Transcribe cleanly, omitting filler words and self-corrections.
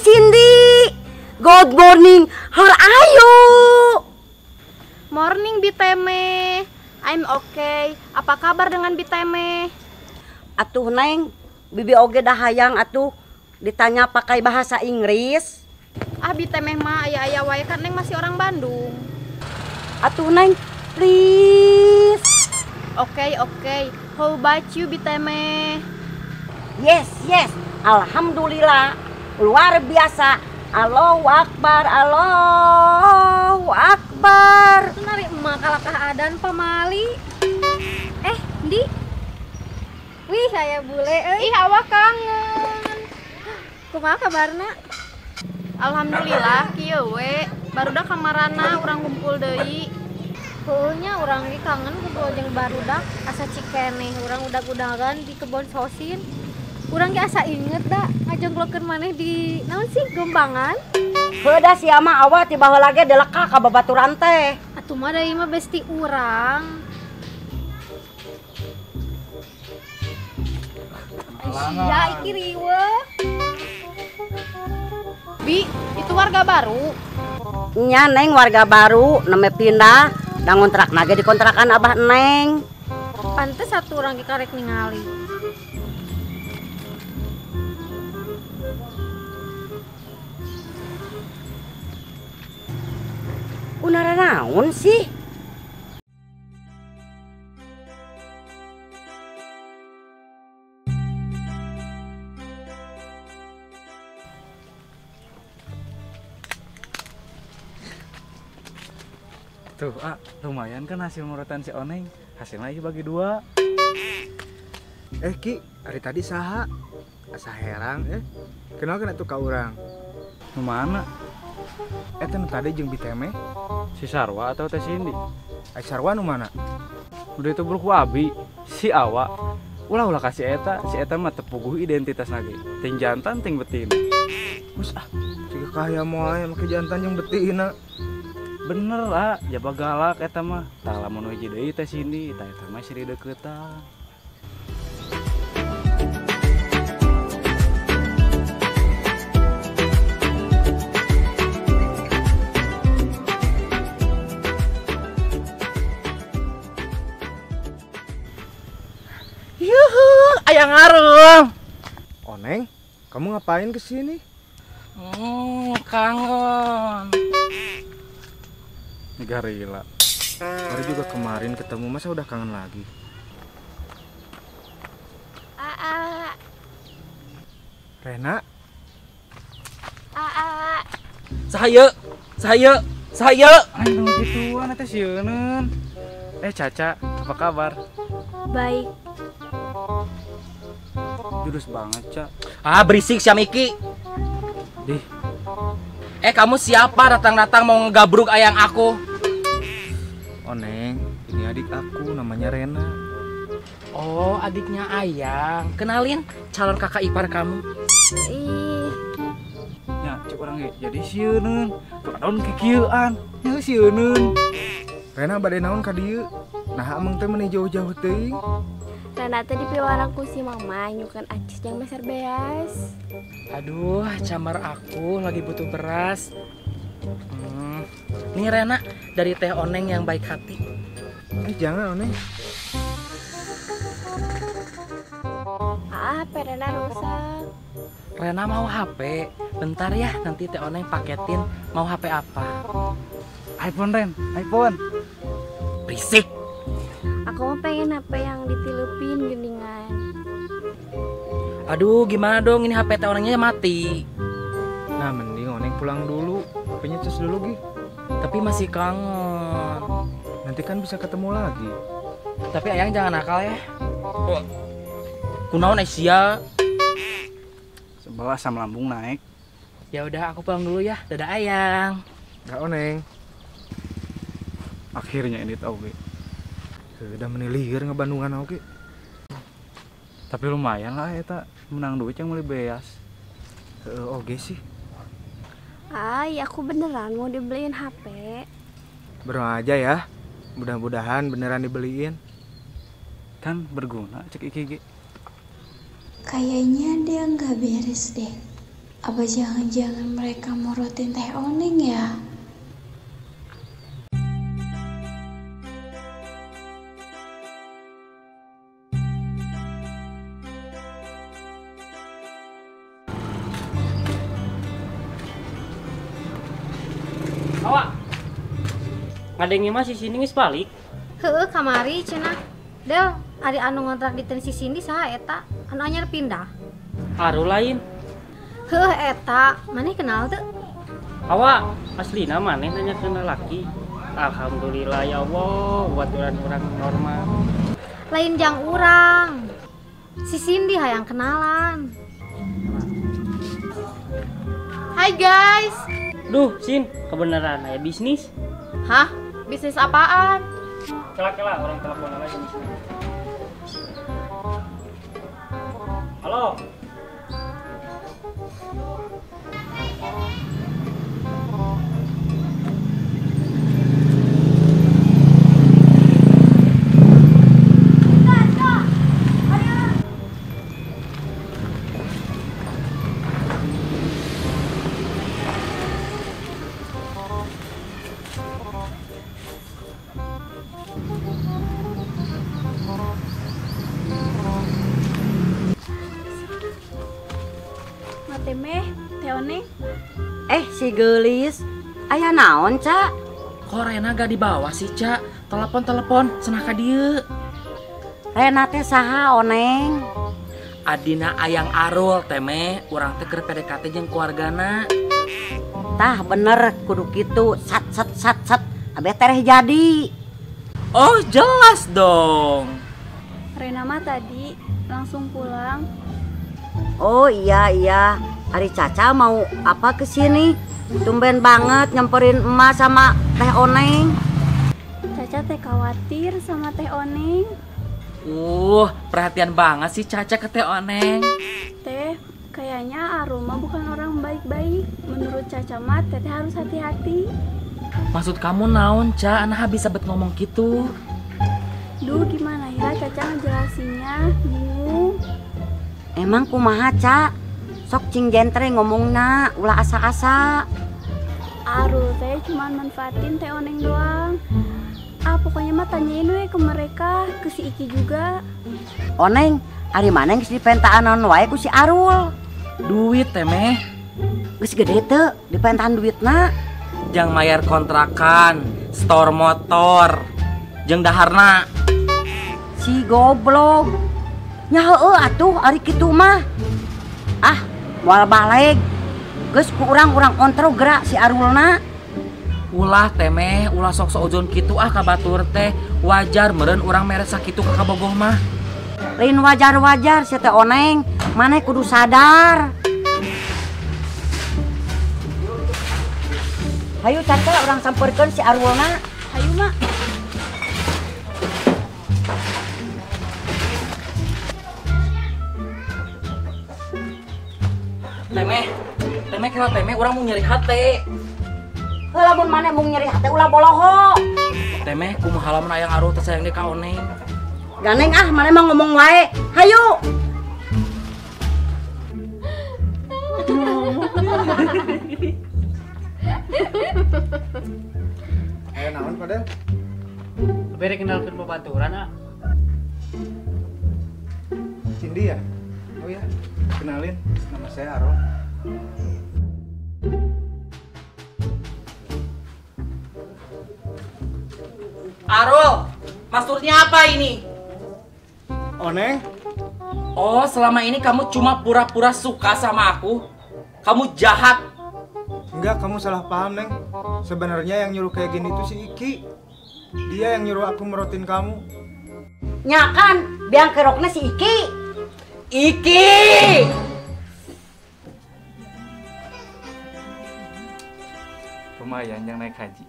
Cindy. Good morning. How are you? Morning Biteme. I'm okay. Apa kabar dengan Biteme? Atuh Neng, bibi oge dah hayang atuh ditanya pakai bahasa Inggris. Biteme mah aya wae kan Neng masih orang Bandung. Atuh Neng, please. Okay. How about you Biteme? Yes. Alhamdulillah. Luar biasa. Allahu Akbar. Nari emak kalakah adan pamali. Di. Wih, saya bule euy. Ih, awak kangen. Kumaha kabarna? Alhamdulillah kieu we. Barudak kamarana urang kumpul deui. Heunya urang ge kangen kumpul jeung barudak asa cikeneh. Urang udag-udagan di kebon sosin. Urang ge asa inget da ngajonglokeun maneh di naon sih Gembangan. Heuda sia mah awak ti baheula ge deleka ka babaturan teh. Atuh mah deui mah besti urang. Sia iki riweuh. Bi, itu warga baru. Nya Neng warga baru, neme pindah, da ngontrakna ge di kontrakan Abah Neng. Pantes satu orang karek ningali. Unara naon sih? Tuh, lumayan kan hasil morotan si Oneng. Hasilnya lagi bagi 2. Ki, hari tadi saha? Asa herang, kenal kan itu ka urang? Nu mana? Nu tadi jeung Biteme, Si Sarwa atau Teh Cindy? Sarwa nu mana? Udah itu ku Abi, si Awa. Ulah kasih si eta mah tepuguh identitas lagi. Ting jantan, ting betina. Mus jika kaya moal make jantan jeung betina. Bener jaba galak eta mah. Tah lamun hiji deui Teh Cindy, tah eta mah siri deuketan. Yuhu, aya ngarung. Oneng, kamu ngapain kesini? Kangen. Garila. Baru juga kemarin ketemu, masa udah kangen lagi? Rena? Saya. Ayo gituan eta sieun. Caca, apa kabar? Baik. Jurus banget, Ca. Berisik si Miki. Dih, Kamu siapa datang-datang mau ngegabruk ayang aku? Oneng, ini adik aku namanya Rena. Oh, adiknya Ayang. Kenalin calon kakak ipar kamu. nya cek urang ge jadi sieun. Tuh naon kikieuan. Nya sieun. Rena bade naon ka dieu? Nah, ameng teh meuni jauh-jauh teuing. Rena teh dipiwara ku si mama nyukeun acis yang meser beas. Aduh, camar aku lagi butuh beras. Nih Rena, dari Teh Oneng yang baik hati. Jangan Oneng. HP Rena rusak. Rena mau HP. Bentar ya, nanti Teh Oneng paketin. Mau HP apa? iPhone Ren, iPhone. Berisik. Aku mau pengen HP yang ditilupin geningan. Aduh, gimana dong ini HP Teh Onengnya mati. Nah, mending Oneng pulang dulu. HP-nya cus dulu Gi. Tapi masih kangen. Nanti kan bisa ketemu lagi. Tapi Ayang jangan nakal ya. Kunaon Asia? Sebelah asam lambung naik. Ya udah, aku pulang dulu ya. Dadah Ayang. Gak Oneng. Akhirnya ini tau ge. Udah menilihir ngebandungan oke. Tapi lumayan lah eta menang duit yang meuli beas. Oke sih. Aku beneran mau dibeliin HP. Berdoa aja ya. Mudah-mudahan beneran dibeliin. Kan berguna cek iki ge. Kayaknya dia nggak beres deh. Apa jangan-jangan mereka morotin Teh Oneng ya? Awak ngadengin mah si Cindy geus balik. Heueuh kamari cenah. Del, ari anu ngontrak di Tensi Cindy saha eta? Anu anyar pindah. Aru lain. Heueuh eta, maneh kenal teu? Awak aslina maneh nanya ke laki. Alhamdulillah ya Allah, buat orang normal. Lain jang urang. Si Cindy hayang kenalan. Hai guys. Duh, Sin, kebenaran aya bisnis. Hah? Bisnis apaan? Kela-kela orang telepon lagi bisnis. Halo. Teh Oneng. Si gelis, aya naon, Ca? Kok Rena gak dibawa sih, Cak? Telepon, senah ka dieu. Rena teh saha, Oneng? Adina ayang Arul, teme, urang teh keur PDKT jeung keluargana. Tah bener, kudu kitu, sat. Abe tereh jadi. Oh, jelas dong. Rena mah tadi langsung pulang. Oh iya, Ari Caca mau apa kesini? Tumben banget nyamperin emak sama Teh Oneng. Caca teh khawatir sama Teh Oneng. Perhatian banget sih Caca ke Teh Oneng. Teh, kayaknya Aruma bukan orang baik-baik. Menurut Caca mah Teteh harus hati-hati. Maksud kamu naon, Ca? Nah bisa bet ngomong gitu. Duh, gimana ya Caca ngejelasinnya? Bingung. Emang kumaha, Ca? Sok cing jentre ngomongna ulah asa-asa. Arul teh cuman manfaatin Teh Oneng doang. Pokoknya mah tanyain we ke mereka, ke si Iki juga. Oneng, ari mana geus dipentaanan wae ku si Arul? Duit teme. Geus gede teu dipentaan duitna. Jang mayar kontrakan, store motor, jeung daharna. Si goblok. Nya heueuh atuh ari kitu mah. Moal balik. Geus ku urang kontrol gerak si Arulna. Ulah teme, ulah sok-sok ojon kitu ka batur teh. Wajar meureun urang mere sakitu ka kabogoh mah. Lain wajar-wajar si Teh Oneng, maneh kudu sadar. Hayu Caca urang sampeurkeun si Arulna. Hayu mak. Teme kira teme urang mau nyeri hate. Lamun maneh mung nyeri hate ulah boloho. Teme kumaha lamun aya Arul teh sayang ka Oneng. Ganeng maneh mah ngomong wae. Hayu. Ayo naon Padel? Bere kenalkeun babaturan, ah. Cindy ya? Oh ya, kenalin, nama saya Arul. Arul, maksudnya apa ini? Oneng? Oh, selama ini kamu cuma pura-pura suka sama aku. Kamu jahat. Enggak, kamu salah paham, Neng. Sebenarnya yang nyuruh kayak gini tuh si Iki. Dia yang nyuruh aku merotin kamu. Nya kan, biang kerokna si Iki. Iki! Lumayan yang naik haji.